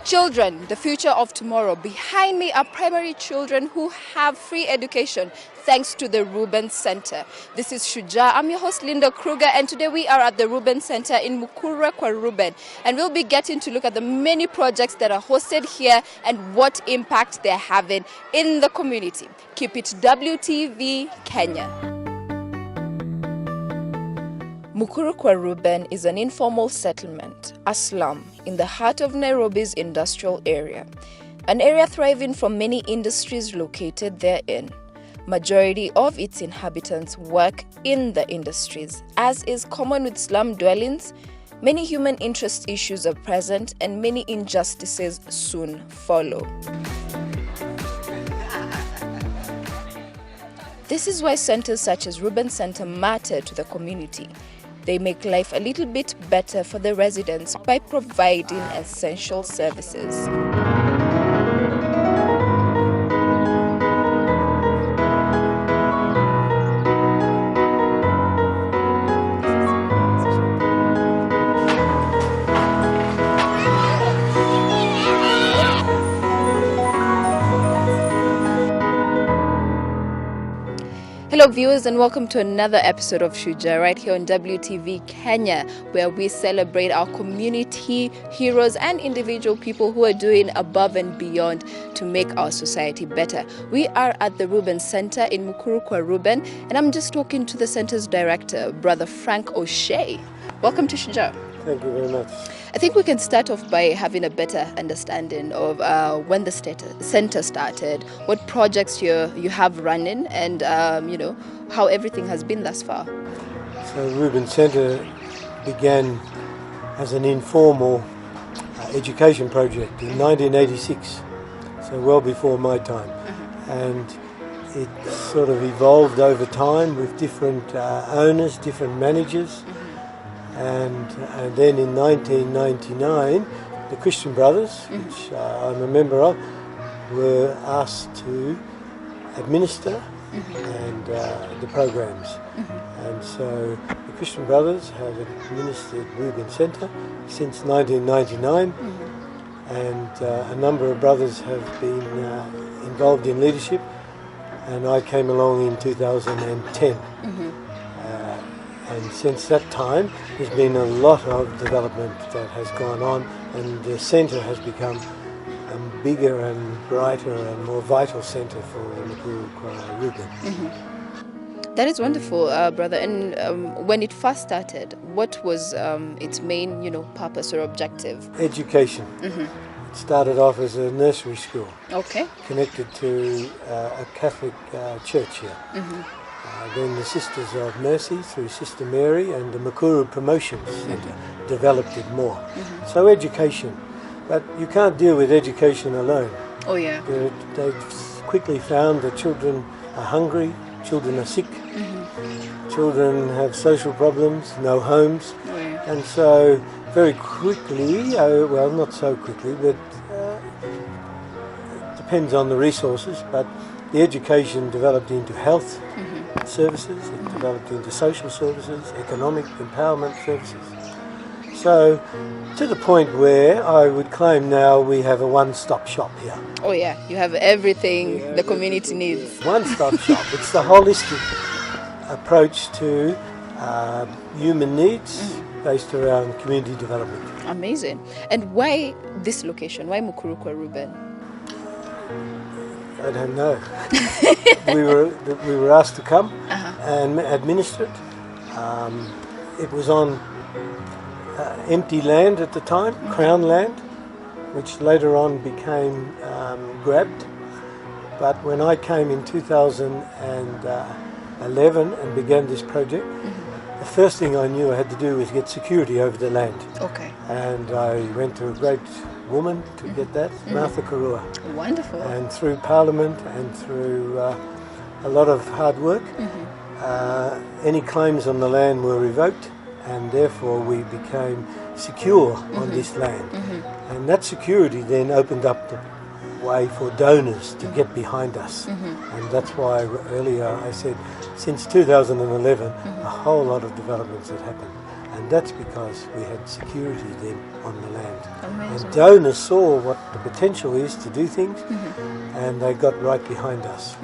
Children, the future of tomorrow. Behind me are primary children who have free education thanks to the Ruben Center. This is Shujaa. I'm your host, Linda Kruger, and today we are at the Ruben Center in Mukuru, Ruben. And we'll be getting to look at the many projects that are hosted here and what impact they're having in the community. Keep it WTV Kenya. Mukuru Ruben is an informal settlement, a slum, in the heart of Nairobi's industrial area. An area thriving from many industries located therein. Majority of its inhabitants work in the industries. As is common with slum dwellings, many human interest issues are present and many injustices soon follow. This is why centers such as Ruben Center matter to the community. They make life a little bit better for the residents by providing essential services. Hello viewers, and welcome to another episode of Shujaa right here on WTV Kenya, where we celebrate our community heroes and individual people who are doing above and beyond to make our society better. We are at the Ruben Center in Mukuru Ruben, and I'm just talking to the center's director, Brother Frank O'Shea. Welcome to Shujaa. Thank you very much. I think we can start off by having a better understanding of when the center started, what projects you have running, and how everything has been thus far. So Ruben Center began as an informal education project in 1986, so well before my time. And it sort of evolved over time with different owners, different managers. And then in 1999, the Christian Brothers, which I'm a member of, were asked to administer and the programs. And so the Christian Brothers have administered Ruben Center since 1999, and a number of brothers have been involved in leadership, and I came along in 2010. And since that time, there's been a lot of development that has gone on, and the centre has become a bigger and brighter and more vital centre for Mukuru Ruben. That is wonderful, brother. And when it first started, what was its main, purpose or objective? Education. It started off as a nursery school, connected to a Catholic church here. Then the Sisters of Mercy through Sister Mary and the Mukuru Promotions Centre developed it more. So education, but you can't deal with education alone. Oh yeah. They've quickly found that children are hungry, children are sick, children have social problems, no homes, and so very quickly, well not so quickly, but it depends on the resources, but the education developed into health services, it developed into social services, economic empowerment services. So, to the point where I would claim now we have a one-stop shop here. Oh yeah, you have everything the community needs. One-stop shop. It's the holistic approach to human needs based around community development. Amazing. And why this location? Why Mukuru Ruben? I don't know. we were asked to come and administer it. It was on empty land at the time, Crown land, which later on became grabbed. But when I came in 2011 and began this project, the first thing I knew I had to do was get security over the land. Okay. And I went to a great woman to get that, Martha Karua. Wonderful. And through Parliament and through a lot of hard work, any claims on the land were revoked, and therefore we became secure on this land. And that security then opened up the way for donors to get behind us. And that's why earlier I said since 2011 a whole lot of developments had happened. And that's because we had security then on the land. Amazing. And donors saw what the potential is to do things, and they got right behind us.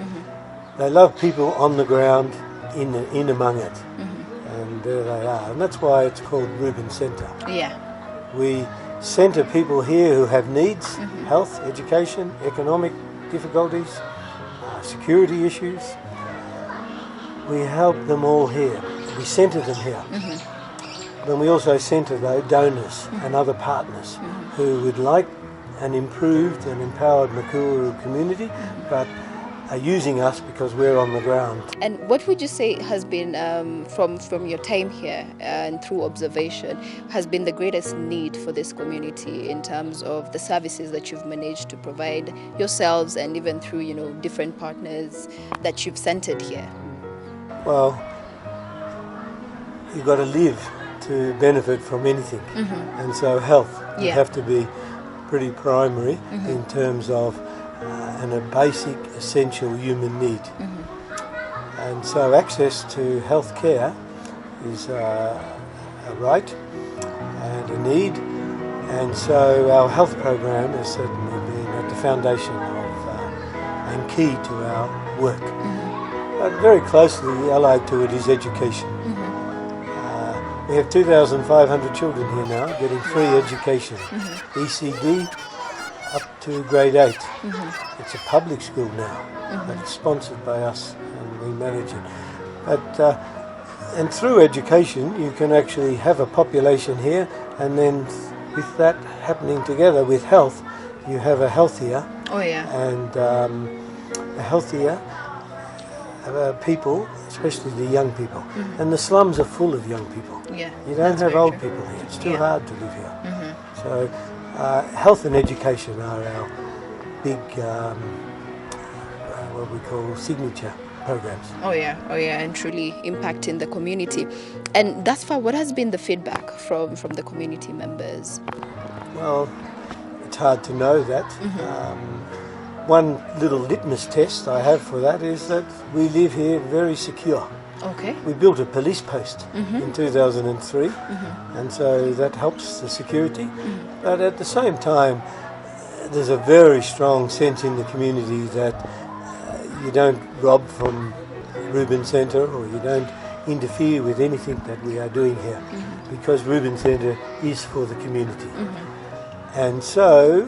They love people on the ground, in among it. And there they are. And that's why it's called Ruben Centre. Yeah. We centre people here who have needs, health, education, economic difficulties, security issues. We help them all here. We centre them here. Then we also centre donors and other partners who would like an improved and empowered Mukuru community, but are using us because we're on the ground. And what would you say has been, from your time here and through observation, has been the greatest need for this community in terms of the services that you've managed to provide yourselves and even through, different partners that you've centered here? Well, you've got to live to benefit from anything. And so health would have to be pretty primary in terms of a basic, essential human need. And so access to health care is a right and a need. And so our health program has certainly been at the foundation of and key to our work. But very closely allied to it is education. We have 2,500 children here now getting free education, ECD up to grade 8. It's a public school now, but it's sponsored by us and we manage it. But and through education you can actually have a population here, and then with that happening together with health, you have a healthier and a healthier people, especially the young people. And the slums are full of young people. You don't have old people here. It's too hard to live here. So health and education are our big, what we call signature programs. And truly impacting the community. And thus far, what has been the feedback from the community members? Well, it's hard to know that. One little litmus test I have for that is that we live here very secure. Okay. We built a police post in 2003, and so that helps the security. But at the same time, there's a very strong sense in the community that you don't rob from Ruben Centre, or you don't interfere with anything that we are doing here, because Ruben Centre is for the community. And so,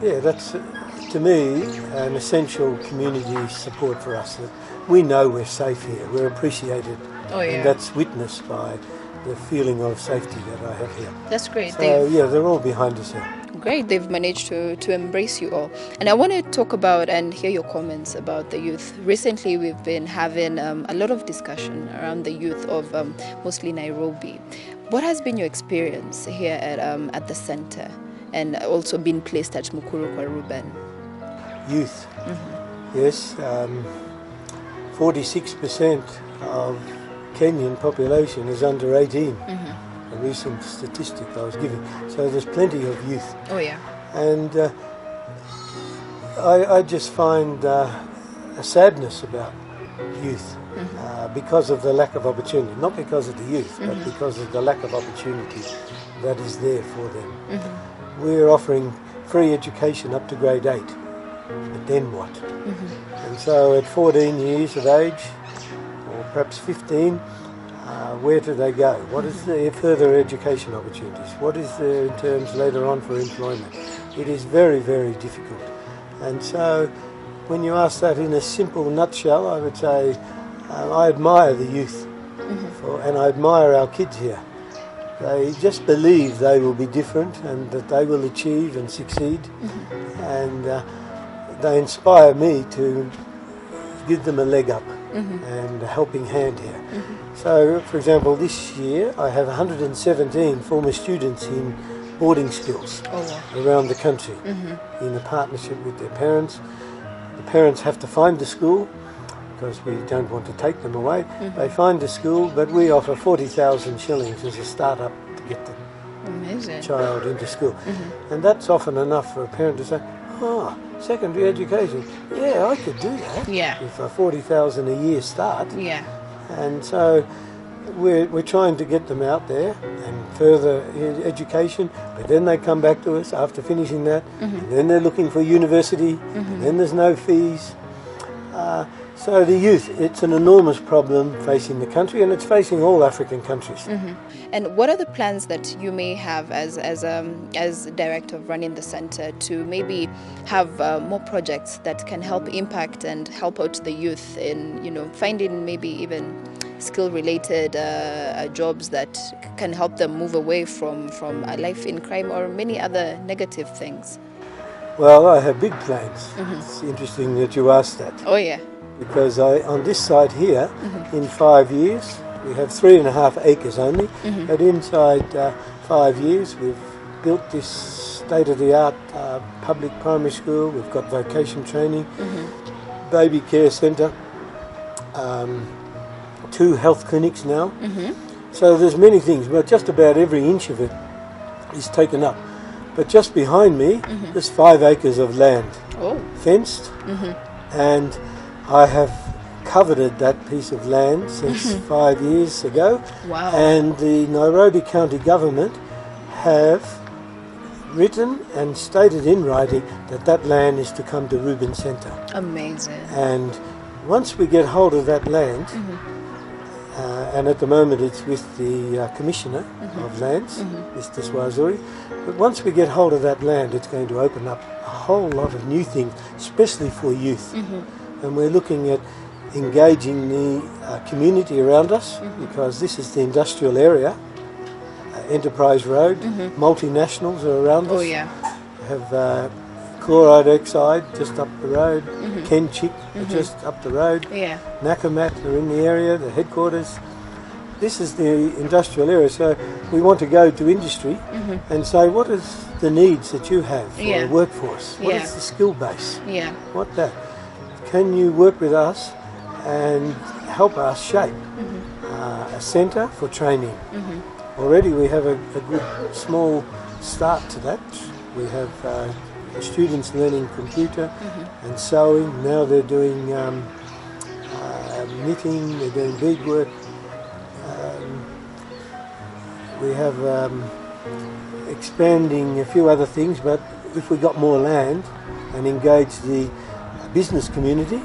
that's to me an essential community support for us. That we know we're safe here, we're appreciated, and that's witnessed by the feeling of safety that I have here. That's great. So they're all behind us here. Great, they've managed to embrace you all. And I want to talk about and hear your comments about the youth. Recently we've been having a lot of discussion around the youth of mostly Nairobi. What has been your experience here at the centre, and also being placed at Mukuru kwa Ruben? Youth, yes, 46% of Kenyan population is under 18. A recent statistic I was giving. So there's plenty of youth. And I just find a sadness about youth because of the lack of opportunity. Not because of the youth, but because of the lack of opportunity that is there for them. We're offering free education up to grade 8. But then what? And so at 14 years of age, or perhaps 15, where do they go? What is their further education opportunities? What is there in terms later on for employment? It is very, very difficult. And so when you ask that in a simple nutshell, I would say I admire the youth and I admire our kids here. They just believe they will be different and that they will achieve and succeed. And they inspire me to give them a leg up and a helping hand here. So, for example, this year I have 117 former students in boarding schools around the country in a partnership with their parents. The parents have to find the school because we don't want to take them away. They find the school, but we offer 40,000 shillings as a start-up to get the child into school. And that's often enough for a parent to say, secondary education, I could do that with a 40,000 a year start. And so we're trying to get them out there and further education, but then they come back to us after finishing that, and then they're looking for university, and then there's no fees. So the youth, it's an enormous problem facing the country, and it's facing all African countries. And what are the plans that you may have as director of running the center to maybe have more projects that can help impact and help out the youth in, finding maybe even skill-related jobs that can help them move away from a life in crime or many other negative things? Well, I have big plans. It's interesting that you asked that. Oh yeah. Because on this site here, in 5 years, we have 3.5 acres only, but inside 5 years we've built this state-of-the-art public primary school. We've got vocation training, baby care centre, 2 health clinics now. So there's many things, but just about every inch of it is taken up. But just behind me, there's 5 acres of land, fenced, and I have coveted that piece of land since 5 years ago. Wow. And the Nairobi County Government have written and stated in writing that that land is to come to Ruben Centre. Amazing. And once we get hold of that land, and at the moment it's with the Commissioner of Lands, Mr. Swazuri, but once we get hold of that land, it's going to open up a whole lot of new things, especially for youth. And we're looking at engaging the community around us, because this is the industrial area, Enterprise Road, multinationals are around us. Oh yeah. We have chloride oxide just up the road, Kenchik just up the road, Yeah. Nakamat are in the area, the headquarters. This is the industrial area, so we want to go to industry and say, what is the needs that you have for a workforce? What is the skill base? Yeah. What that? Can you work with us and help us shape a centre for training? Already we have a good small start to that. We have students learning computer and sewing. Now they're doing knitting, they're doing beadwork. We have expanding a few other things, but if we got more land and engage the business community,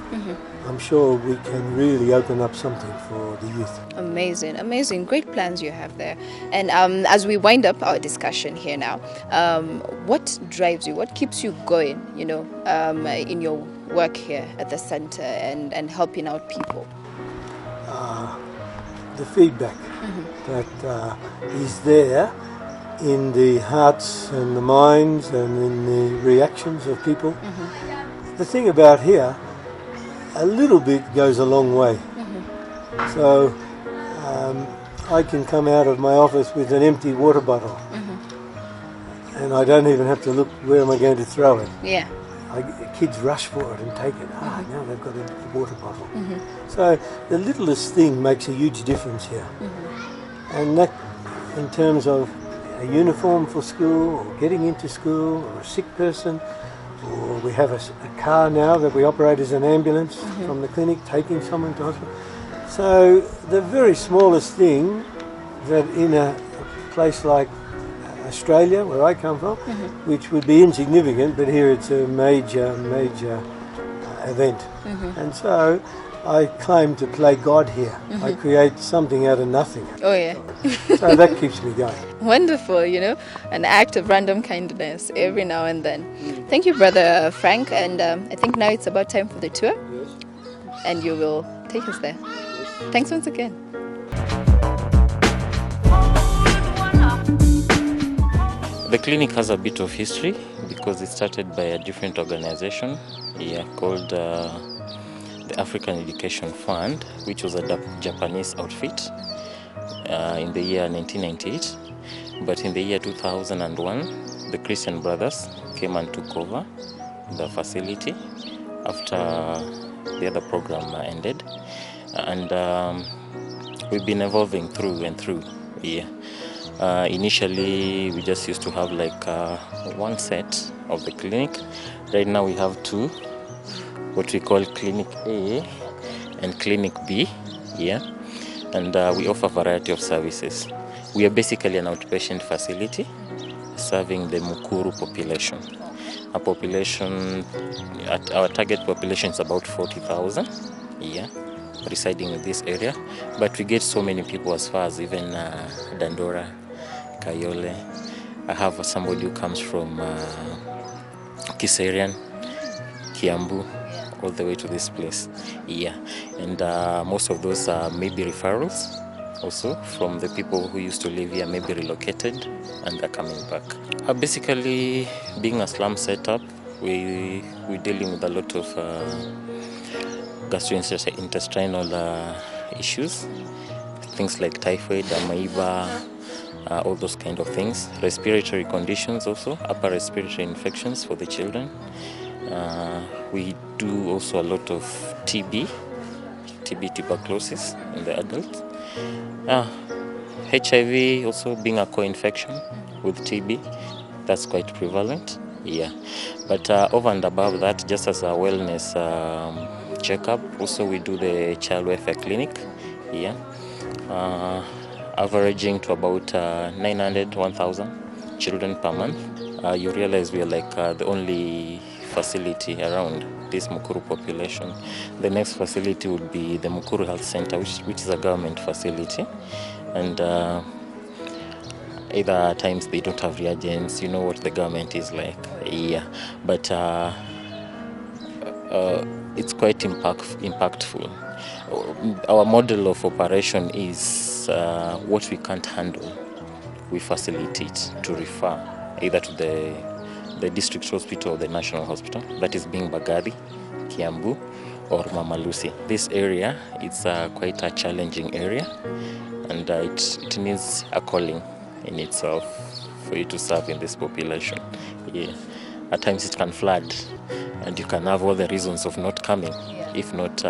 I'm sure we can really open up something for the youth. Amazing, amazing. Great plans you have there. And as we wind up our discussion here now, what drives you, what keeps you going, in your work here at the center and helping out people? The feedback that is there in the hearts and the minds and in the reactions of people. The thing about here, a little bit goes a long way. So I can come out of my office with an empty water bottle and I don't even have to look where am I going to throw it. Yeah. Kids rush for it and take it. Now they've got a water bottle. So the littlest thing makes a huge difference here. And that, in terms of a uniform for school, or getting into school, or a sick person, or we have a car now that we operate as an ambulance from the clinic, taking someone to hospital. So the very smallest thing that in a place like Australia, where I come from, which would be insignificant, but here it's a major event. And so I claim to play God here. I create something out of nothing. Oh yeah. So that keeps me going. Wonderful, an act of random kindness every now and then. Thank you, Brother Frank, and I think now it's about time for the tour. Yes. And you will take us there. Thanks once again. The clinic has a bit of history because it started by a different organization called the African Education Fund, which was a Japanese outfit in the year 1998. But in the year 2001, the Christian Brothers came and took over the facility after the other program ended. And we've been evolving through and through. Initially, we just used to have like one set of the clinic. Right now we have two, what we call Clinic A and Clinic B. and we offer a variety of services. We are basically an outpatient facility serving the Mukuru population. Our population, our target population is about 40,000, yeah, residing in this area. But we get so many people as far as even Dandora, Kayole. I have somebody who comes from Kiserian, Kiambu, all the way to this place. Yeah, and most of those are maybe referrals also from the people who used to live here, maybe relocated, and they're coming back. Basically, being a slum setup, we're dealing with a lot of gastrointestinal issues, things like typhoid, amaiba, all those kind of things. Respiratory conditions also, upper respiratory infections for the children. We do also a lot of TB, tuberculosis in the adults. HIV also being a co-infection with TB, that's quite prevalent. Yeah, but over and above that, just as a wellness checkup, also we do the child welfare clinic. Yeah, averaging to about 900, 1,000 children per month. You realize we are like the only facility around this Mukuru population. The next facility would be the Mukuru Health Center, which is a government facility, and either at times they don't have reagents. You know what the government is like. Yeah, but it's quite impactful. Our model of operation is what we can't handle, we facilitate to refer either to the district hospital or the national hospital, that is being Bagadi, Kiambu, or Mama Lucy. This area, it's quite a challenging area, and it needs a calling in itself for you to serve in this population. Yeah. At times it can flood, and you can have all the reasons of not coming, if not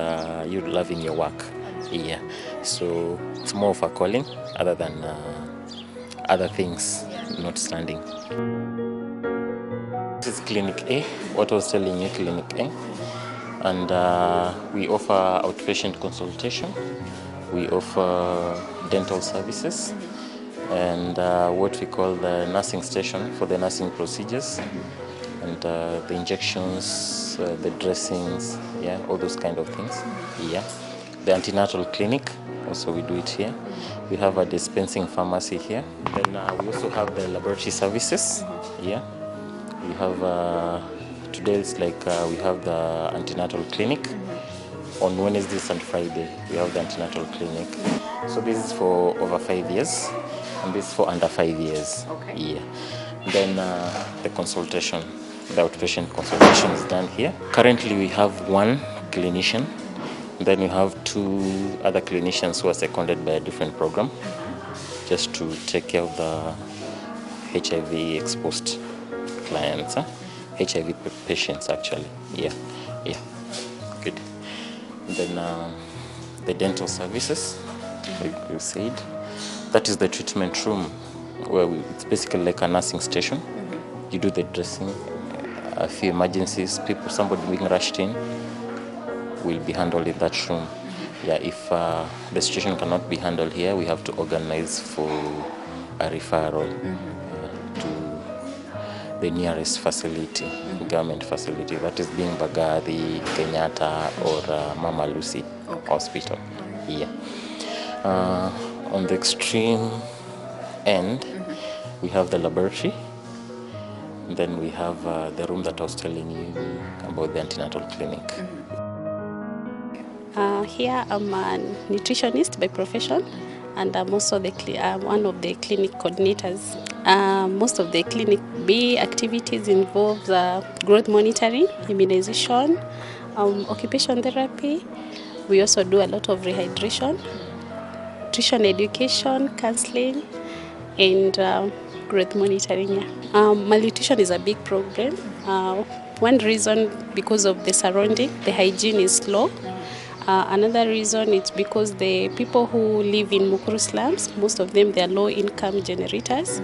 you loving your work. Yeah. So it's more of a calling other than other things not standing. This is Clinic A, what I was telling you, Clinic A. And we offer outpatient consultation, we offer dental services, and what we call the nursing station for the nursing procedures, and the injections, the dressings, yeah, all those kind of things. Yeah, the antenatal clinic, also we do it here. We have a dispensing pharmacy here. Then we also have the laboratory services. Yeah, we have today it's like we have the antenatal clinic. On Wednesdays and Friday we have the antenatal clinic. So this is for over 5 years, and this is for under 5 years. Okay. Yeah. Then the consultation, the outpatient consultation is done here. Currently we have one clinician. Then we have 2 other clinicians who are seconded by a different program, just to take care of the HIV exposed clients, HIV patients actually. Yeah, yeah, good. Then the dental services, like you said, that is the treatment room, where it's basically like a nursing station. You do the dressing, a few emergencies, somebody being rushed in, will be handled in that room. Yeah, if the situation cannot be handled here, we have to organize for a referral to the nearest facility, government facility, that is being Bagadi, Kenyatta, or Mama Lucy Hospital. Yeah. On the extreme end, we have the laboratory. Then we have the room that I was telling you about, the antenatal clinic. Here I'm a nutritionist by profession, and I'm also one of the clinic coordinators. Most of the clinic B activities involve growth monitoring, immunization, occupation therapy. We also do a lot of rehydration, nutrition education, counseling, and growth monitoring. Yeah. Malnutrition is a big problem. One reason, because of the surrounding, the hygiene is low. Another reason is because the people who live in Mukuru slums, most of them, they are low-income generators,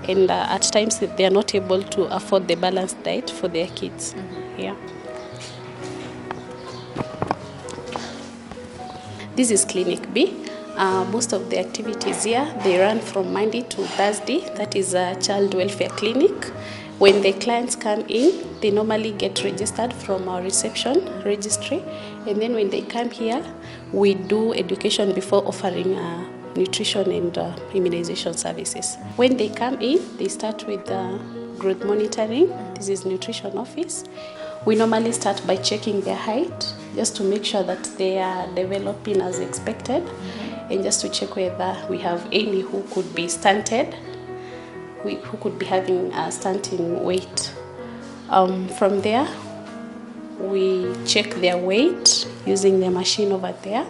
and at times they are not able to afford the balanced diet for their kids. Yeah. This is Clinic B. Most of the activities here, they run from Monday to Thursday. That is a child welfare clinic. When the clients come in, they normally get registered from our reception registry. And then when they come here, we do education before offering nutrition and immunization services. When they come in, they start with growth monitoring. This is nutrition office. We normally start by checking their height, just to make sure that they are developing as expected, and just to check whether we have any who could be stunted, who could be having a stunting weight. From there, we check their weight using the machine over there,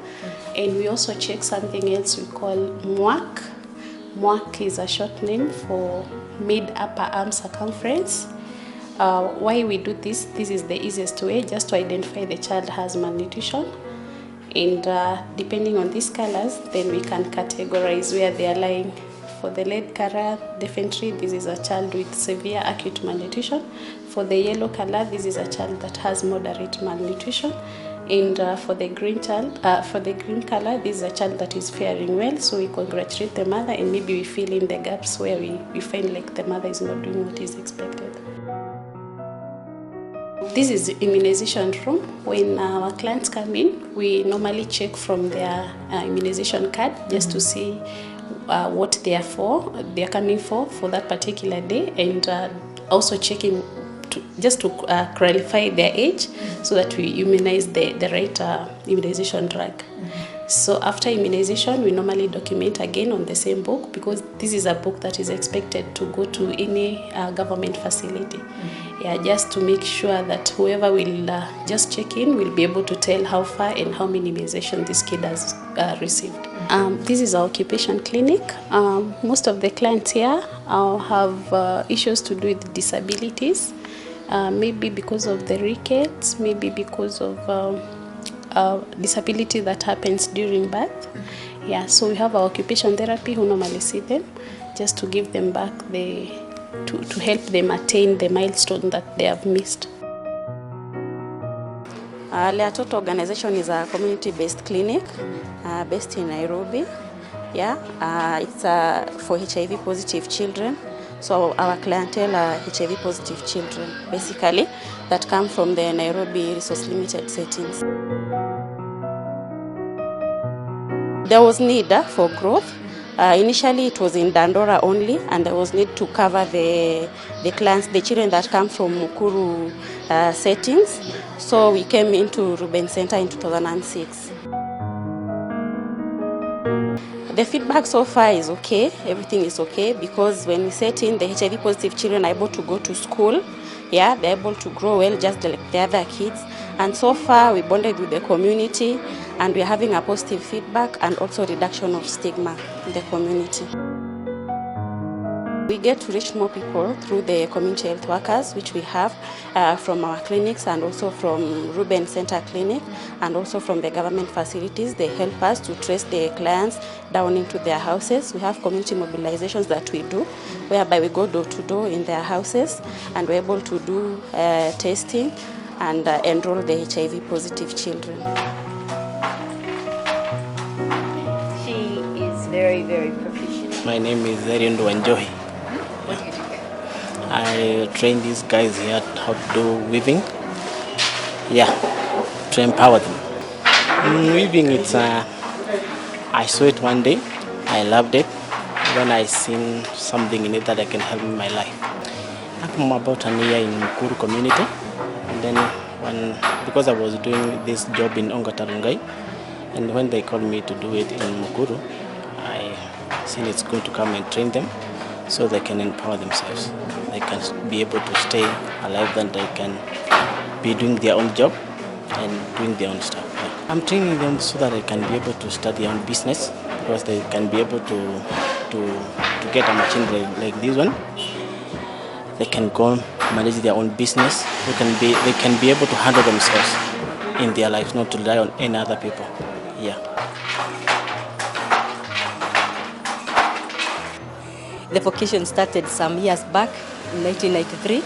and we also check something else we call MWAC. MWAC is a short name for mid-upper arm circumference. Why we do this is the easiest way, just to identify the child has malnutrition. And depending on these colors, then we can categorize where they are lying. For the red color, definitely this is a child with severe acute malnutrition. For the yellow color, this is a child that has moderate malnutrition. And for the green color, this is a child that is faring well. So we congratulate the mother, and maybe we fill in the gaps where we find like the mother is not doing what is expected. This is the immunization room. When our clients come in, we normally check from their immunization card just to see what they are coming for that particular day, and also checking just to clarify their age, so that we immunize the right immunization drug. So after immunization, we normally document again on the same book, because this is a book that is expected to go to any government facility. Just to make sure that whoever will just check in will be able to tell how far and how many immunization this kid has received. This is our occupation clinic. Most of the clients here have issues to do with disabilities, maybe because of the rickets, maybe because of disability that happens during birth. So we have our occupation therapy who normally see them, just to give them back to help them attain the milestone that they have missed. Leatoto organization is a community-based clinic based in Nairobi. It's for HIV positive children. So our clientele are HIV positive children, basically, that come from the Nairobi resource limited settings. There was need for growth. Initially it was in Dandora only, and there was need to cover the clients, the children that come from Mukuru settings. So we came into Ruben Center in 2006. The feedback so far is okay, everything is okay, because when we set in, the HIV positive children are able to go to school. They're able to grow well just like the other kids. And so far we bonded with the community, and we're having a positive feedback and also reduction of stigma in the community. We get to reach more people through the community health workers, which we have from our clinics, and also from Ruben Center Clinic, and also from the government facilities. They help us to trace the clients down into their houses. We have community mobilizations that we do, whereby we go door to door in their houses, and we're able to do testing and enroll the HIV positive children. She is very, very proficient. My name is Erindo Wanjohi. What do you do here? I train these guys here how to do weaving. To empower them. Weaving, it's I saw it one day, I loved it. Then I seen something in it that I can help in my life. I'm about a year in Mukuru community, and then because I was doing this job in Ongatarungai, and when they called me to do it in Mukuru, I seen it's going to come and train them so they can empower themselves. They can be able to stay alive, and they can be doing their own job and doing their own stuff. I'm training them so that they can be able to start their own business, because they can be able to get a machine like this one. They can go and manage their own business. They can be able to handle themselves in their lives, not to rely on any other people. The Vocation started some years back in 1993,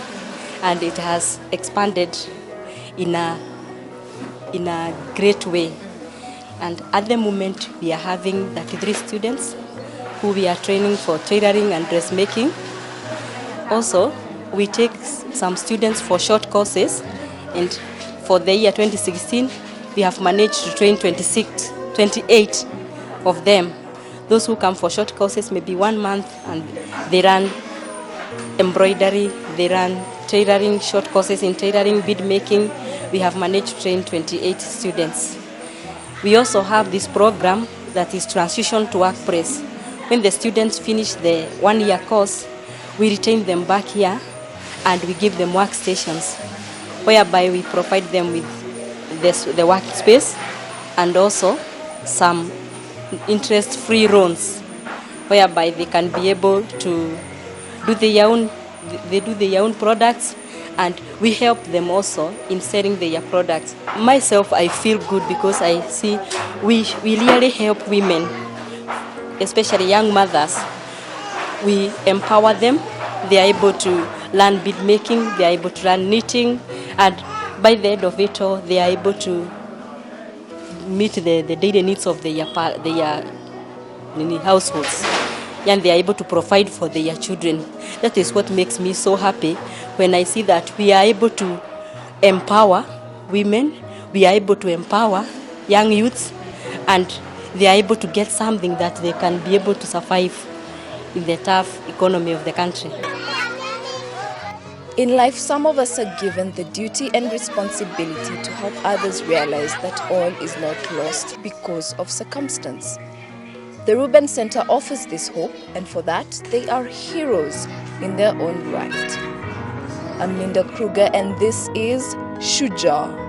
and it has expanded in a great way. And at the moment, we are having 33 students who we are training for tailoring and dressmaking. Also, we take some students for short courses, and for the year 2016, we have managed to train 28 of them. Those who come for short courses, maybe 1 month, and they run embroidery, they run tailoring, short courses in tailoring, bead making. We have managed to train 28 students. We also have this program that is transition to workplace. When the students finish the 1-year course, we retain them back here and we give them workstations, whereby we provide them with the workspace and also some interest-free loans, whereby they can be able to do their own products, and we help them also in selling their products. Myself, I feel good because I see we really help women, especially young mothers. We empower them. They are able to learn bead making, they are able to learn knitting, and by the end of it all, they are able to meet the daily needs of their households, and they are able to provide for their children. That is what makes me so happy when I see that we are able to empower women, we are able to empower young youths, and they are able to get something that they can be able to survive in the tough economy of the country. In life, some of us are given the duty and responsibility to help others realize that all is not lost because of circumstance. The Ruben Center offers this hope, and for that, they are heroes in their own right. I'm Linda Kruger, and this is Shujaa.